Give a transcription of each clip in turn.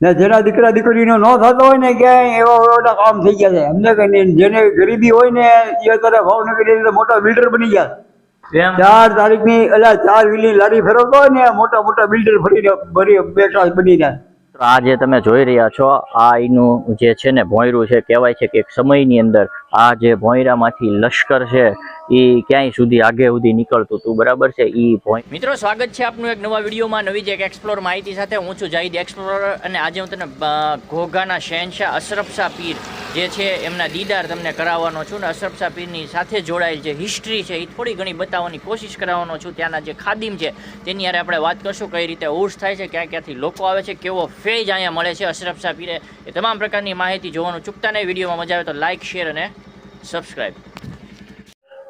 ને જેના દીકરા દીકરીનો ન થતો હોય ને ક્યાંય એવા એવા કામ થઈ ગયા છે અમને કઈ નહીં. જેને ગરીબી હોય ને એ અત્યારે ભાવનગર ની મોટા બિલ્ડર બની ગયા. એમ 4 તારીખની એટલે 4 વ્હીલની લારી ફેરવતો હોય ને મોટા મોટા બિલ્ડર ફરી બેઠા બનીને. આ જે તમે જોઈ રહ્યા છો આ એનું જે છે ને ભોંયરું છે. કહેવાય છે કે એક સમયની અંદર આ જે ભોંયરામાંથી લશ્કર છે એ ક્યાંય સુધી આગે સુધી નીકળતું હતું, બરાબર છે. મિત્રો, સ્વાગત છે આપનું એક નવા વિડીયોમાં, નવી જ એક એક્સપ્લોર માહિતી સાથે. હું છું જાહિદ એક્સપ્લોરર અને આજે હું તમને ઘોઘાના શહેનશાહ અશરફ શાહ પીર જે છે એમના દીદાર તમને કરાવવાનો છું ને અશરફ શાહ પીરની સાથે જોડાયેલ જે હિસ્ટ્રી છે એ થોડી ઘણી બતાવવાની કોશિશ કરાવવાનો છું. ત્યાંના જે ખાદિમ છે તેની યારે આપણે વાત કરશું, કઈ રીતે ઉર્સ થાય છે, ક્યાં ક્યાંથી લોકો આવે છે, કેવો ફેજ અહીંયા મળે છે અશરફ શાહ પીરે, એ તમામ પ્રકારની માહિતી જોવાનું ચૂકતા નહીં. વિડીયોમાં મજા આવે તો લાઇક, શેર અને સબસ્ક્રાઈબ.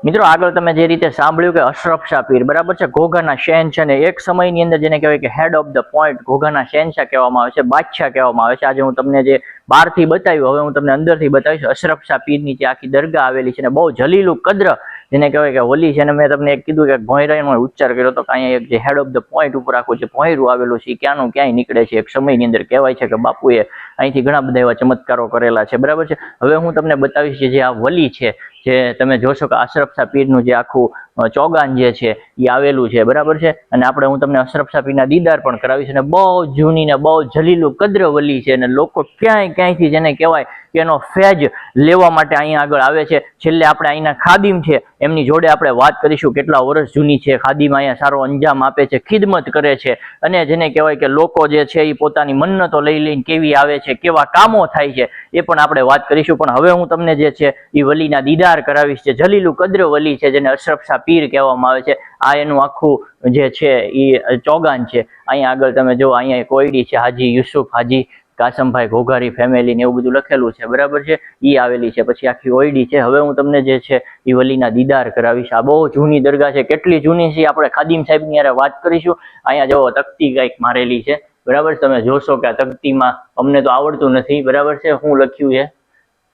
મિત્રો, આગળ તમે જે રીતે સાંભળ્યું કે અશરફ શાહ પીર, બરાબર છે, ઘોઘાના શહેનશાહ ને એક સમયની અંદર જેને કહેવાય કે હેડ ઓફ ધ પોઈન્ટ ઘોઘાના શહેનશાહ કહેવામાં આવે છે, બાદશાહ કહેવામાં આવે છે. આજે હું તમને જે બહારથી બતાવ્યું, હવે હું તમને અંદરથી બતાવીશ. અશરફ શાહ પીરની જે આખી દરગાહ આવેલી છે ને બહુ જલીલું કદ્ર જેને કહેવાય કે વલી છે. અને મેં તમને એક કીધું કે ભોંયરાનો ઉચ્ચાર કર્યો હતો કે અહીંયા એક જે હેડ ઓફ ધ પોઈન્ટ ઉપર આખું જે ભોંયરું આવેલું છે એ ક્યાંનું ક્યાંય નીકળે છે. એક સમયની અંદર કહેવાય છે કે બાપુએ અહીંથી ઘણા બધા એવા ચમત્કારો કરેલા છે, બરાબર છે. હવે હું તમને બતાવીશ જે આ વલી છે, જે તમે જોશો કે અશરફ શાહ પીરનું જે આખું ચોગાન જે છે એ આવેલું છે, બરાબર છે. અને હું તમને અશરફ શાહ પીરના દીદાર પણ કરાવીશ. અને બહુ જૂની ને બહુ જલીલું કદ્ર વલી છે અને લોકો ક્યાંયથી જેને કહેવાય કે એનો ફેજ લેવા માટે અહીંયા આગળ આવે છે. છેલ્લે આપણે અહીંના ખાદિમ છે એમની જોડે આપણે વાત કરીશું, કેટલા વર્ષ જૂની છે ખાદિમ, અહીંયા સારો અંજામ આપે છે, ખિદમત કરે છે. અને જેને કહેવાય કે લોકો જે છે એ પોતાની મન્નતો લઈ લઈને કેવી આવે છે, કેવા કામો થાય છે એ પણ આપણે વાત કરીશું. પણ હવે હું તમને જે છે એ વલીના દીદાર કરાવીશ, જે જલીલું કદ્ર વલી છે જેને અશરફ શાહ પીર કહેવામાં આવે છે. આ એનું આખું જે છે એ ચોગાન છે. અહીંયા આગળ તમે જો, અહીંયા કોયડી છે, હાજી યુસુફ હાજી કાસમભાઈ ઘોઘારી ફેમિલી ને એવું બધું લખેલું છે, બરાબર છે, એ આવેલી છે. પછી આખી ઓયડી છે. હવે હું તમને જે છે એ વલીના દીદાર કરાવીશ. આ બહુ જૂની દરગાહ છે. કેટલી જૂની છે આપણે ખાદિમ સાહેબની યારે વાત કરીશું. અહીંયા જો તકતી કંઈક મારેલી છે, બરાબર. તમે જોશો કે આ તકતીમાં અમને તો આવડતું નથી, બરાબર છે, શું લખ્યું છે.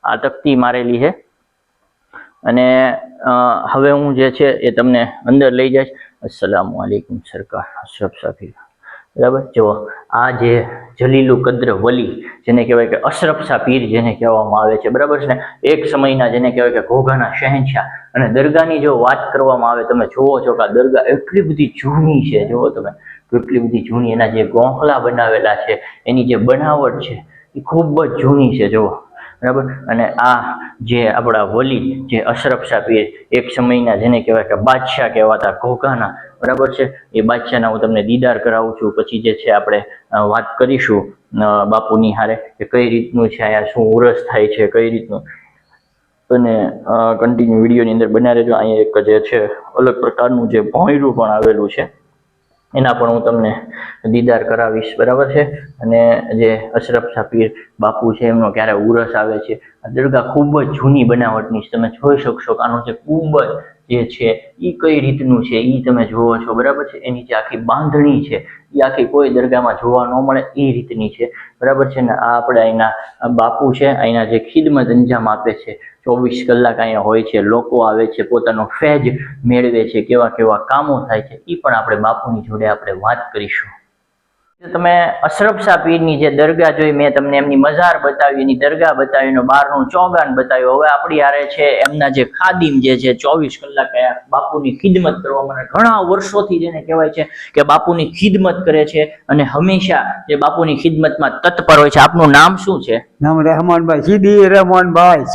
આ તકતી મારેલી છે. અને હવે હું જે છે એ તમને અંદર લઈ જઈશ. અસ્સલામુ અલૈકુમ સરકાર અશરફ શાહ પીર, બરાબર. જો આ જે જલીલું કદ્ર વલી જેને કહેવાય કે અશરફ શાહ પીર જેને કહેવામાં આવે છે, બરાબર છે ને, એક સમયના જેને કહેવાય કે ઘોઘાના શહેનશાહ. અને દરગાહની જો વાત કરવામાં આવે, તમે જોવો છો કે આ દરગાહ એટલી બધી જૂની છે. જુઓ તમે કેટલી બધી જૂની, એના જે ગોખલા બનાવેલા છે, એની જે બનાવટ છે એ ખૂબ જ જૂની છે, જુઓ, બરાબર. અને આ જે આપણા વલી જે અશરફ શાહ પીર એક સમયના જેને કહેવાય કે બાદશાહ કહેવાતા ઘોઘાના, બરાબર છે, એ બાદશાહના હું તમને દીદાર કરાવું છું. પછી જે છે આપણે વાત કરીશું બાપુની હારે કે કઈ રીતનું છે અહીંયા, શું ઉરસ થાય છે, કઈ રીતનું. અને કન્ટિન્યુ વિડીયોની અંદર બન્યા રહેજો. અહીંયા એક જે છે અલગ પ્રકારનું જે ભોંયરું પણ આવેલું છે એના પણ હું તમને દીદાર કરાવીશ, બરાબર છે. અને જે અશરફ શાહ પીર બાપુ છે એમનો ક્યારે ઉરસ આવે છે. આ દરગાહ ખૂબ જ જૂની બનાવટની છે. તમે જોઈ શકશો કે આનો જે કુંભજ જે છે એ કઈ રીતનું છે એ તમે જોવો છો, બરાબર છે. એની જે આખી બાંધણી છે એ આખી કોઈ દરગાહમાં જોવા ન મળે એ રીતની છે, બરાબર છે ને. આ આપણે અહીંના બાપુ છે, અહીંના જે ખિદમત અંજામ આપે છે, 24 કલાક અહીંયા હોય છે, લોકો આવે છે, પોતાનો ફેજ મેળવે છે, કેવા કેવા કામો થાય છે એ પણ આપણે બાપુની જોડે આપણે વાત કરીશું. તમે અશરફ શાહ પીરની જે દરગાહ જોઈ, મેં તમને એમની મઝાર બતાવી, એની દરગાહ બતાવી, એનું બહારનું ચોગાન બતાવ્યું. હવે આપણી હારે છે એમના જે ખાદિમ જે છે 24 કલાક બાપુની ખિદમત કરવા માટે ઘણા વર્ષોથી જેને કહેવાય છે કે બાપુની ખિદમત કરે છે અને હંમેશા જે બાપુની ખિદમતમાં તત્પર હોય છે. આપનું નામ શું છે? નામ રહેમાનભાઈ, સીદી રહેમાનભાઈ,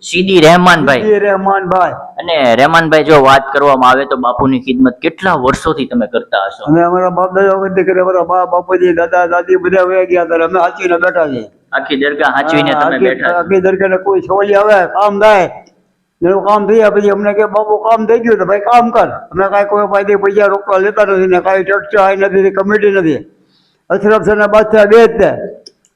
સીદી રહેમાનભાઈ. અને રહેમાનભાઈ, જો વાત કરવામાં આવે તો બાપુની ખિદમત કેટલા વર્ષોથી તમે કરતા હશો? અમે અમારા બાપ દાદા વખતે કરે, અમારા બાપુજી દાદા દાદી બધા વયા ગયા હતા, અમે હાચવીને બેઠા છે. આખી દરગાહ હાચવીને તમે બેઠા? આખી દરગાહ કોઈ છોડી આવે કામ થાય, એનું કામ થયા પછી અમને કે બાપુ કામ થઈ ગયું તો ભાઈ કામ કર. અમે કાંઈ કોઈ પાસેથી પૈસા રોકવા લેતા નથી ને કાંઈ ચર્ચા નથી, કમિટી નથી. અશરફ શાહ બાદશાહ બે જ છે.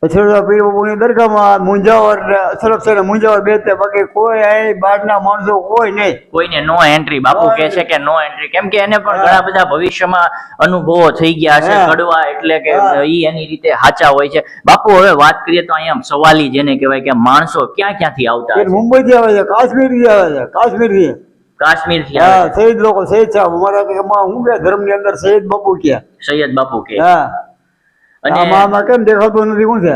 અશરફ પીર બાપુની દરગાહમાં મુંજાવર અશરફ શાહ મુંજાવર બે જ, બાકી કોઈ અહીં બહારના માણસો કોઈ નહીં. કોઈને નો એન્ટ્રી. બાપુ કહે છે કે નો એન્ટ્રી, કેમ કે એને પણ ઘણા બધા ભવિષ્યમાં અનુભવો થઈ ગયા છે કડવા, એટલે કે ઈ એની રીતે સાચા હોય છે. બાપુ, હવે વાત કરીએ તો અહીંયા સવાલી જેને કહેવાય કે માણસો ક્યાં ક્યાંથી આવતા છે? મુંબઈ થી આવે છે, કાશ્મીર થી આવે છે, કાશ્મીર થી. હા, શહીદ લોકો, શહીદ સાહેબ અમારા શું કે ધર્મ ની અંદર શહીદ બાપુ કે, સૈયદ બાપુ કે. હા, અને આમાં કેમ દેખાતું નથી શું છે?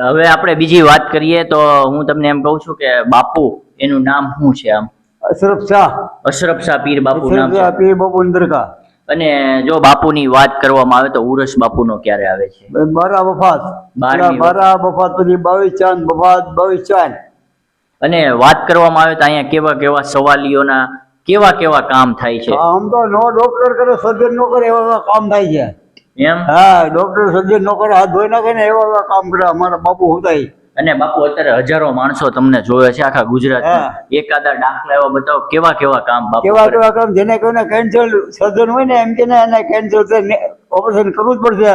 હવે આપણે બીજી વાત કરીએ તો હું તમને એમ કહું છું કે બાપુ એનું નામ શું છે? આમ અશરફ શાહ. અશરફ શાહ પીર બાપુ નામ અશરફ છે. શાહ પીર બાપુની દરગાહ. અને જો બાપુની વાત કરવામાં આવે તો ઉરસ બાપુનો ક્યારે આવે છે? બારા વફાત. 12મી બારા વફાત પછી 22 ચાંદ વફાત 22 ચાંદ. અને વાત કરવામાં આવે તો અહીંયા કેવા કેવા સવાલીઓના કેવા કેવા કામ થાય છે? આમ તો નો ડોક્ટર કરે સર્જન નો કરે એવા કામ થાય છે. એમ? હા, ડોક્ટર સર્જન નો કરે હાથ ધોઈ નાખે ને એવા કામ કરે અમારા બાપુ હોતા. અને બાપુ અત્યારે હજારો માણસો તમને જોવે છે આખા ગુજરાતમાં. હા. એકાદા દાખલા એવા બતાવો કેવા કેવા કામ બાપુ કેવા કરે? કેવા કામ જેને કોઈને કેન્સર સર્જન હોય ને એમ કે ને એને કેન્સર ઓપરેશન કરવું જ પડશે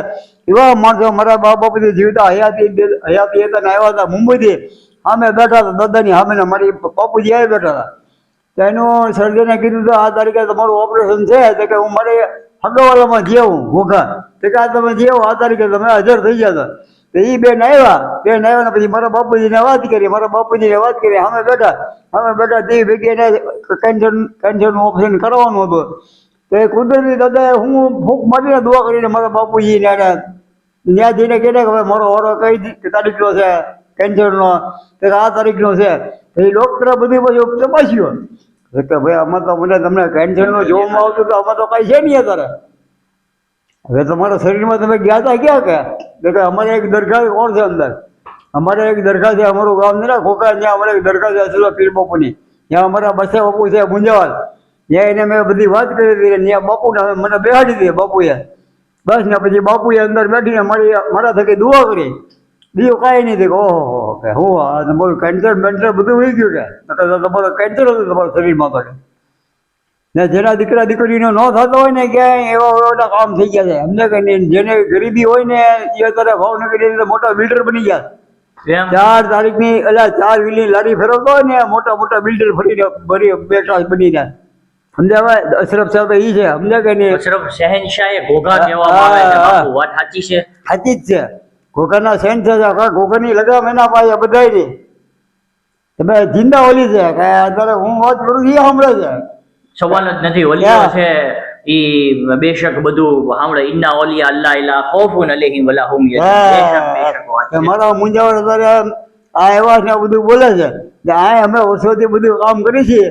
એવા માણસો મારા બાપુથી જીવતા હયાતી હતા ને આવ્યા હતા મુંબઈથી. સામે બેઠા હતા દાદાની સામે મારી બાપુજી આવી બેઠા હતા. તો એનું સર્જને કીધું તો આ તારીખે તમારું ઓપરેશન છે તો કે હું મારે હગવાલામાં જેવું ઘોઘા તો કે આ તમે જેવો આ તારીખે તમે હાજર થઈ ગયા હતા. તો એ બેન આવ્યા ને પછી મારા બાપુજીને વાત કરી સામે બેઠા તે ભેગી એને કેન્સરનું ઓપરેશન કરવાનું હતું. તો એ કુદરતી દાદાએ હું ફૂંક મારીને દુઆ કરીને મારા બાપુજીને એને ત્યાં જઈને કહે કે ભાઈ મારો ઓરો કઈ તારીખનો છે કેન્સરનો તો કે આ તારીખનો છે. તો એ ડોક્ટરે બધી પછી તપાસ્યું કે ભાઈ આમાં તો મને તમને કેન્સરનું જોવામાં આવતું તો આમાં તો કાંઈ છે નહીં અત્યારે. હવે તમારા શરીરમાં તમે ગયા હતા ક્યાં કે અમારે એક દરગાહ કોણ છે અંદર અમારે એક દરગાહ છે અમારું ગામ છે ને ખોખા ત્યાં અમારે એક દરગાહ છે અસલા પીર બાપુની ત્યાં અમારા બસે બાપુ છે મુંજાવાલ ત્યાં એને મેં બધી વાત કરી હતી ત્યાં બાપુને મને બેહાડી દીધી બાપુએ બસ ને પછી બાપુએ અંદર બેઠીને મારા થકી દુઆ કરી બીજું કાંઈ નહીં થયું. ઓહો કે હું આ તમારું કેન્સર બધું વહી ગયું કે તમારું કેન્સર હતું તમારા શરીરમાં તો ને જેના દીકરા દીકરીનો ન થતો હોય ને ક્યાંય એવા કામ થઈ ગયા છે અમને કઈ જેને ગરીબી હોય ને એ અત્યારે ભાવનગર મોટા બિલ્ડર બની ગયા. 4 તારીખની 4 વ્હીલની લારી ફેરવતો હોય ને મોટા બિલ્ડર ફરીને બેઠા બની ગયા. સમજાવે અશરફ સાહેબ ઈ છે સમજે કે નહીં? અશરફ શહેનશાહ એ ઘોઘા કહેવામાં આવે છે બાપુ. વાત સાચી છે? સાચી જ છે. ઘોઘાના સેન છે ઘોઘાની લગામ એના પાસે બધાય તમે જિંદા ઓલી છે કે અત્યારે હું વાત કરું છું એ સાંભળે છે. સવાલ જ નથી. ઓલિયો છે ઈ બેશક બધું સાંભળે. ઇન્ના ઓલિયા અલ્લાહ ઇલા ખૌફુન અલૈહિમ વલા હુમ યહઝનૂન. બેશક વાત છે. મારા મુંજાવર અત્યારે આ એવા ને બધું બોલે છે કે આ અમે વર્ષોથી બધું કામ કરી છીએ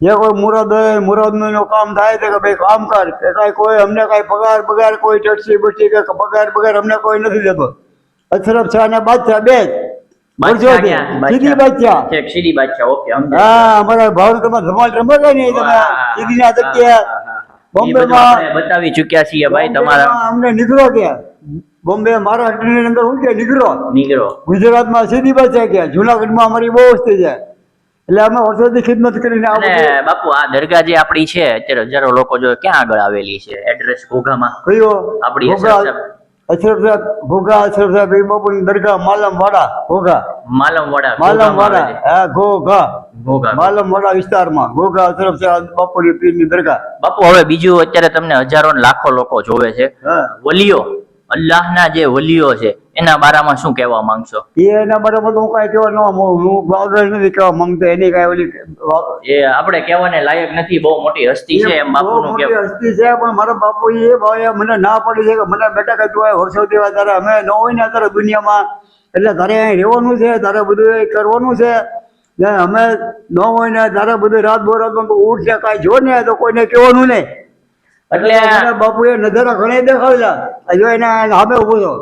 જે કોઈ મુરાદ હોય મુરાદનું કામ થાય તો કે ભાઈ કામ કર કે કાંઈ કોઈ અમને કાંઈ પગાર કોઈ ટેક્સી બસી કે પગાર અમને કોઈ નથી દેતો. અશરફ શાહ ને બાદશાહ બે સીધી બાદશાહ. ઓકે. હા, અમારા ભારતમાં ધમાલ રમે છે ને તમે સીધીના જગ્યા બોમ્બેમાં બતાવી ચૂક્યા છીએ ભાઈ તમારા. અમને નીકળો ક્યાં બોમ્બે મહારાષ્ટ્રની અંદર હું કે નીકળો ગુજરાતમાં સીધી બાદશાહ ક્યાં જુનાગઢમાં અમારી બહુ વસ્તી છે એટલે અમે વર્ષોથી ખિદમત કરીને બાપુ આ દરગાહ જે આપણી છે અત્યારે હજારો લોકો જો ક્યાં આગળ આવેલી છે? એડ્રેસ ઘોઘામાં કયો આપણી અશરફ સાહેબ ઘોઘા અશરફ સાહેબ બાપુની દરગાહ માલમવાડા ઘોઘા હા ઘોઘા માલમવાડા વિસ્તારમાં ઘોઘા અશરફ સાહેબ બાપુની પીરની દરગાહ. બાપુ હવે બીજું અત્યારે તમને હજારો ને લાખો લોકો જોવે છે વલીઓ અલ્લાહના જે વલીઓ છે એના બારામાં શું કહેવા માંગશો? એના બારામાં તો હું કાંઈ કહેવા ન હું બાવદર નથી કહેવા માંગતો એની કાંઈ ઓલી એ આપણે કહેવાને લાયક નથી. બહુ મોટી હસ્તી છે એમ બાપુનું કહેવું. હસ્તી છે પણ મારા બાપુ એ ભાઈ મને ના પડી છે કે મને બેટા કે તું વર્ષોથી તારે અમે ન હોય ને અત્યારે દુનિયામાં એટલે તારે અહીં રહેવાનું છે તારે બધું કરવાનું છે ને અમે ન હોય ને તારે બધું રાત બોરાતમાં ઉઠ છે કાંઈ જો ને તો કોઈને કહેવાનું નહીં. એટલે બાપુએ નજારા ઘણા દેખાડેલા જો એને સામે ઉભો છો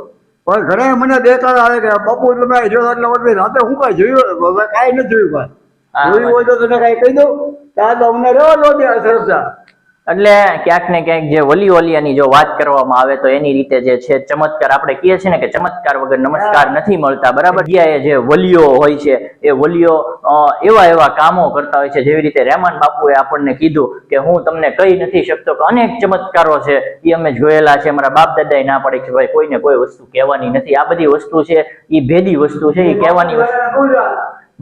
પણ ઘણા મને દેખાડ આવે કે બાપુ તમે જો એટલે રાતે હું કાંઈ જોયું કાંઈ નથી જોયું કાંઈ જોયું હોય તો તને કાંઈ કહી દઉં ત્યાં તો અમને રહેવા દો દે સરસા. એટલે ક્યાંક ને ક્યાંક જે વલિયાની જો વાત કરવામાં આવે તો એની રીતે જે છે ચમત્કાર આપણે કહીએ છીએ ને કે ચમત્કાર વગર નમસ્કાર નથી મળતા બરાબર. જે વલીઓ હોય છે એ વલીઓ એવા કામો કરતા હોય છે જેવી રીતે રહેમાન બાપુએ આપણને કીધું કે હું તમને કહી નથી શકતો કે અનેક ચમત્કારો છે એ અમે જોયેલા છે. અમારા બાપ દાદાએ ના પાડી છે ભાઈ કોઈને કોઈ વસ્તુ કહેવાની નથી. આ બધી વસ્તુ છે એ ભેદી વસ્તુ છે એ કહેવાની વસ્તુ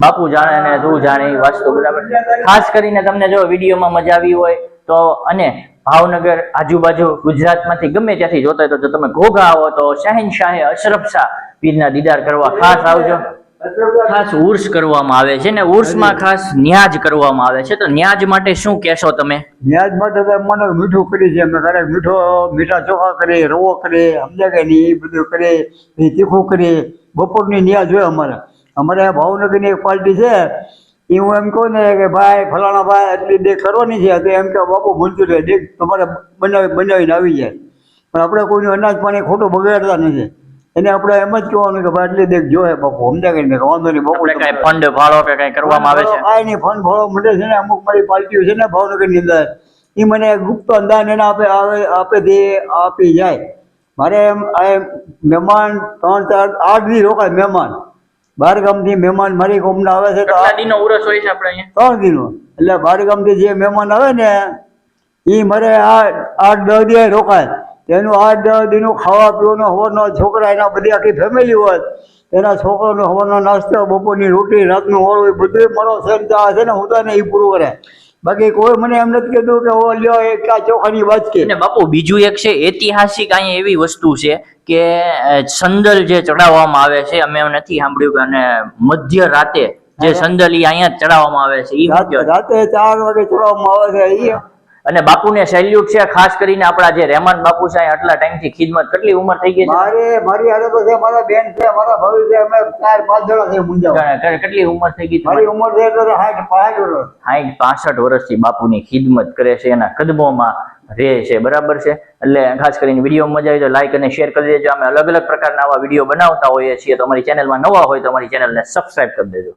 બાપુ જાણે ને તું જાણે એ વસ્તુ બરાબર. ખાસ કરીને તમને જો વિડીયોમાં મજા આવી હોય તો અને ભાવનગર આજુબાજુ ગુજરાતમાંથી ગમે ત્યાંથી જોતા હોય તો જો તમે ઘોઘા આવો તો શહેનશાહ અશરફ શાહ પીરના દીદાર કરવા ખાસ આવજો. ખાસ ઉર્સ કરવામાં આવે છે ને ઉર્સમાં ખાસ ન્યાજ કરવામાં આવે છે, તો ન્યાજ માટે શું કહેશો તમે? ન્યાજ માટે તો મને મીઠું કરી છે, અમે ક્યારેક મીઠા ચોખા કરીએ, રવો કરીએ, સમજ્યા કે નહીં, એ બધું કરીએ, પછી તીખું કરીએ. બપોરની ન્યાજ હોય અમારે ભાવનગરની એક પાર્ટી છે, એ હું એમ કહું ને કે ભાઈ ફલાણા ભાઈ એટલી દેખ કરવાની છે, તો એમ કે બાપુ મંજૂર છે, દેખ તમારે બનાવીને આવી જાય. પણ આપણે કોઈનું અનાજ પાણી ખોટું બગાડતા નથી, એને આપણે એમ જ કહેવાનું કે ભાઈ એટલી દેખ જોહે બાપુ, સમજ્યા કે નહીં, વાંધો નહીં બાપુ. કઈ ફંડ ફાળો કે કઈ કરવામાં આવે છે? કાંઈ નહીં, ફંડ ફાળો મળે છે ને, અમુક મારી પાર્ટીઓ છે ને ભાવનગરની અંદર, એ મને ગુપ્ત દાન એને આપે દે આપી જાય. મારે એમ મહેમાન 3-4 8 દી રોકાય મહેમાન, 12 ગામથી મહેમાન મારી ગામના આવે છે. તો કેટલા દીનો ઉરસ હોય છે આપણે અહીંયા? 3 દીનો. એટલે 12 ગામથી જે મહેમાન આવે ને એ મારે 8-10 દી રોકાય. એનું 8-10 દીનું ખાવા પીવાનો હવાનો, છોકરા એના બધી આખી ફેમિલી હોય, એના છોકરાનો હવાનો નાસ્તો, બપોરની રોટી, રાતનું ઓળું, બધું મારો સંતા છે ને હું તો એ પૂરું કરે. બાકી કોઈ મને એમ નથી કીધું કે ઓ લ્યો એક આ ચોખાની બાજકી. અને બાપુ બીજું એક છે ઐતિહાસિક અહીંયા એવી વસ્તુ છે કે સંદલ જે ચડાવવામાં આવે છે, અમે નથી સાંભળ્યું કે અને મધ્ય રાતે જે સંદલ ઈ અહીંયા ચડાવવામાં આવે છે, ઈ રાતે 4 વાગે ચડાવવામાં આવે છે. અને બાપુને સેલ્યુટ છે, ખાસ કરીને આપણા જે રહેમાન બાપુ છે આટલા ટાઈમથી ખિદમત. કેટલી ઉંમર થઈ ગઈ છે? મારી હારે તો છે, મારા બેન છે, મારા ભાઈ છે, અમે 4-5 જણા છે મુંજા. કેટલી ઉંમર થઈ ગઈ? મારી ઉંમર છે તો 65 વર્ષ. 65 વર્ષથી બાપુની ખિદમત કરે છે, એના કદમોમાં રહે છે, બરાબર છે. એટલે ખાસ કરીને વિડીયો મજા આવી તો લાઈક અને શેર કરી દેજો. અમે અલગ અલગ પ્રકારના આવા વિડીયો બનાવતા હોઈએ છીએ, તો અમારી ચેનલમાં નવા હોય તો અમારી ચેનલને સબસ્ક્રાઇબ કરી દેજો.